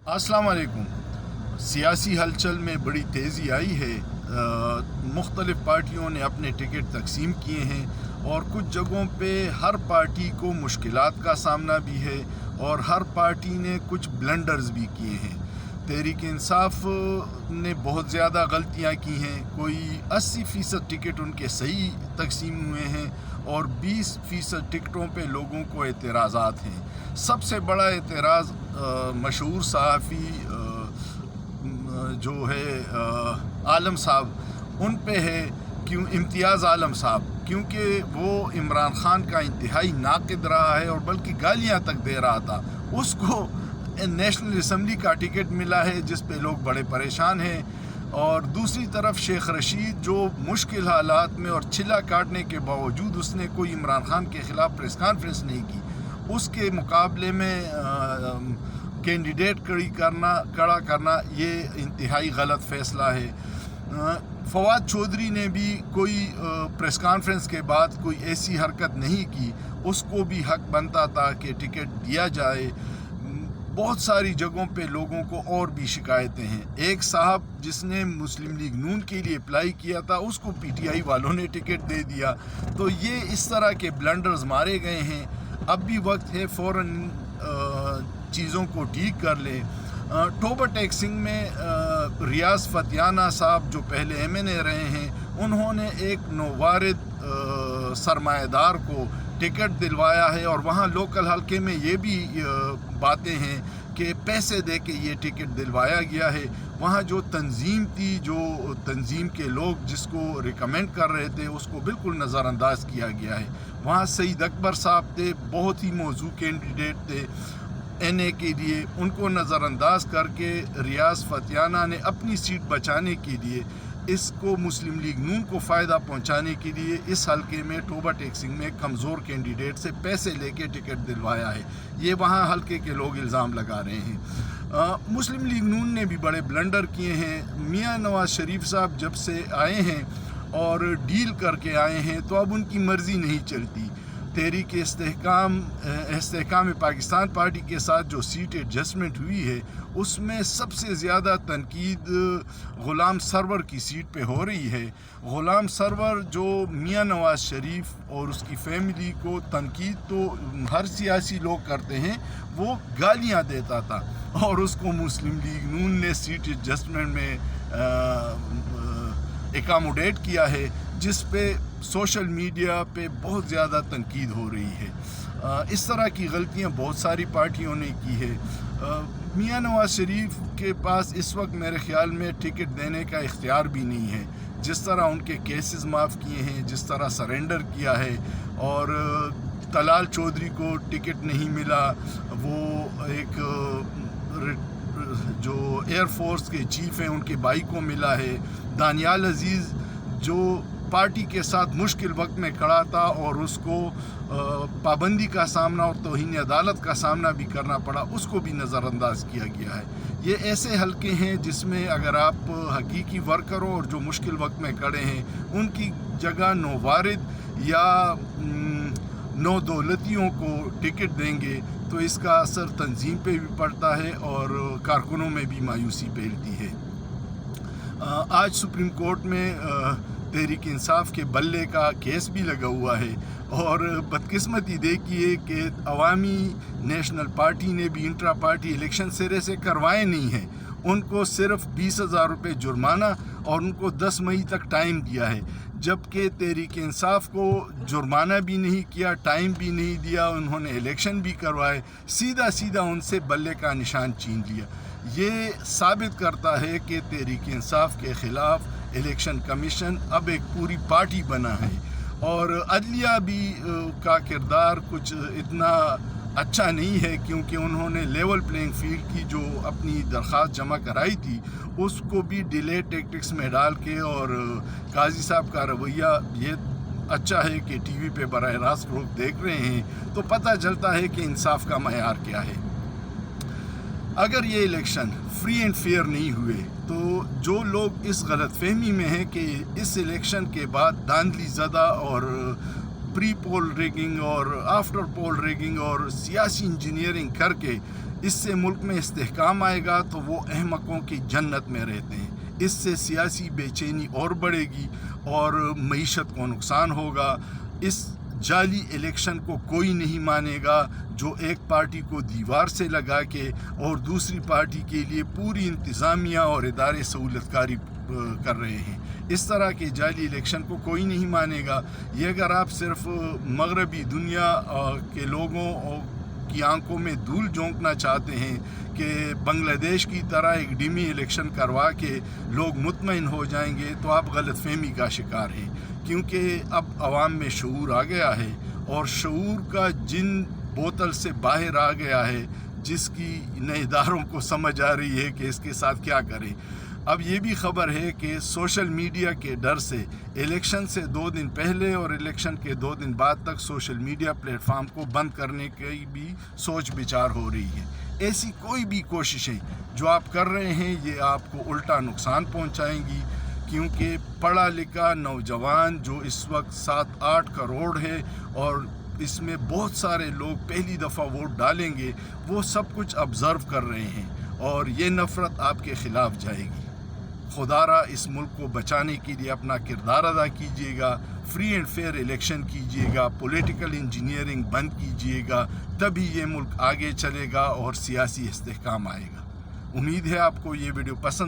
अस्सलाम वालेकुम। सियासी हलचल में बड़ी तेज़ी आई है। मुख्तलिफ़ पार्टियों ने अपने टिकट तकसीम किए हैं और कुछ जगहों पे हर पार्टी को मुश्किलात का सामना भी है और हर पार्टी ने कुछ ब्लंडर्स भी किए हैं। तहरीक इंसाफ ने बहुत ज़्यादा गलतियां की हैं। कोई 80% टिकट उनके सही तकसीम हुए हैं और 20% टिकटों पे लोगों को एतराज़ात हैं। सबसे बड़ा एतराज़ मशहूर सहाफ़ी जो है आलम साहब उन पे है, क्यों इम्तियाज़ आलम साहब, क्योंकि वो इमरान ख़ान का इंतहाई नाक़िद रहा है और बल्कि गालियाँ तक दे रहा था। उसको नेशनल असम्बली का टिकट मिला है जिस पे लोग बड़े परेशान हैं। और दूसरी तरफ शेख रशीद जो मुश्किल हालात में और छिला काटने के बावजूद उसने कोई इमरान ख़ान के ख़िलाफ़ प्रेस कॉन्फ्रेंस नहीं की, उसके मुकाबले में कैंडिडेट खड़ा करना ये इंतहाई गलत फ़ैसला है। फवाद चौधरी ने भी कोई प्रेस कॉन्फ्रेंस के बाद कोई ऐसी हरकत नहीं की, उसको भी हक बनता था कि टिकट दिया जाए। बहुत सारी जगहों पे लोगों को और भी शिकायतें हैं। एक साहब जिसने मुस्लिम लीग नून के लिए अप्लाई किया था उसको पीटीआई वालों ने टिकट दे दिया। तो ये इस तरह के ब्लंडर्स मारे गए हैं। अब भी वक्त है फ़ौरन चीज़ों को ठीक कर लें। टोबर टैक्सिंग में रियाज फतियाना साहब जो पहले एमएनए रहे हैं, उन्होंने एक नौवारिद सरमाएदार को टिकट दिलवाया है और वहाँ लोकल हलके में ये भी बातें हैं कि पैसे दे के ये टिकट दिलवाया गया है। वहाँ जो तंजीम थी, जो तंजीम के लोग जिसको रिकमेंड कर रहे थे, उसको बिल्कुल नज़रअंदाज किया गया है। वहाँ सईद अकबर साहब थे, बहुत ही मौजू कैंडिडेट थे एनए के लिए, उनको नज़रअंदाज करके रियाज फतियाना ने अपनी सीट बचाने के लिए, इसको मुस्लिम लीग नून को फ़ायदा पहुंचाने के लिए इस हलके में टोबर टैक्सिंग में कमज़ोर कैंडिडेट से पैसे लेके टिकट दिलवाया है। ये वहाँ हलके के लोग इल्ज़ाम लगा रहे हैं। मुस्लिम लीग नून ने भी बड़े ब्लंडर किए हैं। मियां नवाज़ शरीफ साहब जब से आए हैं और डील करके आए हैं तो अब उनकी मर्ज़ी नहीं चलती। तहरीक इस्तेहकाम पाकिस्तान पार्टी के साथ जो सीट एडजस्टमेंट हुई है उसमें सबसे ज़्यादा तनकीद ग़ुलाम सरवर की सीट पे हो रही है। ग़ुलाम सरवर जो मियां नवाज़ शरीफ और उसकी फैमिली को तनकीद तो हर सियासी लोग करते हैं, वो गालियां देता था और उसको मुस्लिम लीग नून ने सीट एडजस्टमेंट में एकामोडेट किया है, जिस पे सोशल मीडिया पे बहुत ज़्यादा तनकीद हो रही है। इस तरह की गलतियां बहुत सारी पार्टियों ने की है। मियां नवाज़ शरीफ के पास इस वक्त मेरे ख़्याल में टिकट देने का इख्तियार भी नहीं है। जिस तरह उनके केसेस माफ़ किए हैं, जिस तरह सरेंडर किया है, और तलाल चौधरी को टिकट नहीं मिला, वो एक जो एयरफोर्स के चीफ़ हैं उनके भाई को मिला है। दानियाल अजीज़ जो पार्टी के साथ मुश्किल वक्त में खड़ा था और उसको पाबंदी का सामना और तौहीन अदालत का सामना भी करना पड़ा, उसको भी नज़रअंदाज किया गया है। ये ऐसे हलके हैं जिसमें अगर आप हकीकी वर्करों और जो मुश्किल वक्त में खड़े हैं उनकी जगह नौवारिद या नौदौलतियों को टिकट देंगे तो इसका असर तंजीम पे भी पड़ता है और कारकुनों में भी मायूसी फैलती है। आज सुप्रीम कोर्ट में तहरीक इंसाफ के बल्ले का केस भी लगा हुआ है और बदकिस्मती देखिए कि अवामी नेशनल पार्टी ने भी इंट्रा पार्टी इलेक्शन सिरे से करवाए नहीं हैं। उनको सिर्फ 20,000 रुपये जुर्माना और उनको 10 मई तक टाइम दिया है, जबकि तहरीक इंसाफ को जुर्माना भी नहीं किया, टाइम भी नहीं दिया, उन्होंने इलेक्शन भी करवाए, सीधा सीधा उनसे बल्ले का निशान छीन लिया। ये साबित करता है कि तहरीक इंसाफ के ख़िलाफ़ इलेक्शन कमीशन अब एक पूरी पार्टी बना है और अदलिया भी का किरदार कुछ इतना अच्छा नहीं है, क्योंकि उन्होंने लेवल प्लेइंग फील्ड की जो अपनी दरख्वास्त जमा कराई थी उसको भी डिले टैक्टिक्स में डाल के, और काजी साहब का रवैया ये अच्छा है कि टीवी पे बराह रास्त लोग देख रहे हैं तो पता चलता है कि इंसाफ का मयार क्या है। अगर ये इलेक्शन फ्री एंड फेयर नहीं हुए तो जो लोग इस गलतफहमी में हैं कि इस इलेक्शन के बाद धांधली ज़दा और प्री पोल रिगिंग और आफ्टर पोल रिगिंग और सियासी इंजीनियरिंग करके اس سے ملک میں استحکام آئے گا تو وہ احمقوں کی جنت میں رہتے ہیں. اس سے سیاسی بے چینی اور بڑھے گی اور معیشت کو نقصان ہوگا. اس جعلی الیکشن کو کوئی نہیں مانے گا جو ایک پارٹی کو دیوار سے لگا کے اور دوسری پارٹی کے لیے پوری انتظامیہ اور ادارے سہولت کاری کر رہے ہیں. اس طرح کے جعلی الیکشن کو کوئی نہیں مانے گا. یہ اگر آپ صرف مغربی دنیا کے لوگوں کی آنکھوں میں دھول جھونکنا چاہتے ہیں کہ بنگلہ دیش کی طرح ایک ڈیمی الیکشن کروا کے لوگ مطمئن ہو جائیں گے تو آپ غلط فہمی کا شکار ہیں. کیونکہ اب عوام میں شعور آ گیا ہے اور شعور کا جن بوتل سے باہر آ گیا ہے جس کی نئے اداروں کو سمجھ آ رہی ہے کہ اس کے ساتھ کیا کریں. اب یہ بھی خبر ہے کہ سوشل میڈیا کے ڈر سے الیکشن سے 2 دن پہلے اور الیکشن کے 2 دن بعد تک سوشل میڈیا پلیٹ فارم کو بند کرنے کی بھی سوچ بچار ہو رہی ہے. ایسی کوئی بھی کوششیں جو آپ کر رہے ہیں یہ آپ کو الٹا نقصان پہنچائیں گی. کیونکہ پڑھا لکھا نوجوان جو اس وقت 7-8 کروڑ ہے اور اس میں بہت سارے لوگ پہلی دفعہ ووٹ ڈالیں گے، وہ سب کچھ آبزرو کر رہے ہیں اور یہ نفرت آپ کے خلاف جائے گی. خدا را اس ملک کو بچانے کے لیے اپنا کردار ادا کیجیے گا. فری اینڈ فیئر الیکشن کیجیے گا. پولیٹیکل انجینئرنگ بند کیجیے گا. تبھی یہ ملک آگے چلے گا اور سیاسی استحکام آئے گا. امید ہے آپ کو یہ ویڈیو پسند